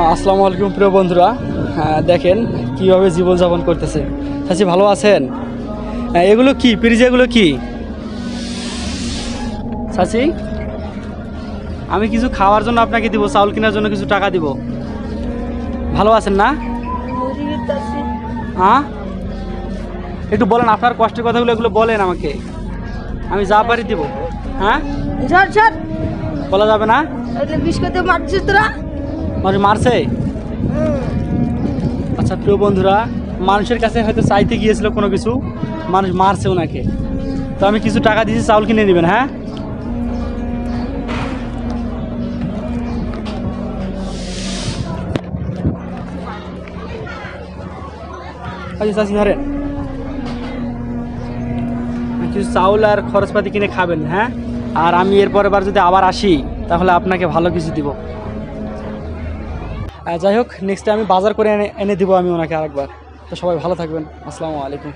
আসসালামু আলাইকুম প্রিয় বন্ধুরা। দেখেন কীভাবে জীবনযাপন করতেছে। চাচি ভালো আছেন? এগুলো কি পিরিজা, এগুলো কি চাচি? আমি কিছু খাওয়ার জন্য আপনাকে দিব, চাউল কেনার জন্য কিছু টাকা দিব। ভালো আছেন না? হ্যাঁ, একটু বলেন আপনার কষ্টের কথাগুলো, এগুলো বলেন আমাকে, আমি যা পারি দিব। হ্যাঁ, বলা যাবে না? মানে মারছে? আচ্ছা প্রিয় বন্ধুরা, মানুষের কাছে হয়তো চাইতে গিয়েছিল কোনো কিছু, মানুষ মারছে ওনাকে, তো আমি কিছু টাকা দিয়েছি, চাউল কিনে নেবেন। হ্যাঁ, আচ্ছা চাষি ধরেন, কিছু চাউল আর খরচপাতি কিনে খাবেন। হ্যাঁ, আর আমি এরপরের বার যদি আবার আসি তাহলে আপনাকে ভালো কিছু দিব। যাই হোক, নেক্সটে আমি বাজার করে এনে দিব আমি ওনাকে আরেকবার। তো সবাই ভালো থাকবেন। আসসালামু আলাইকুম।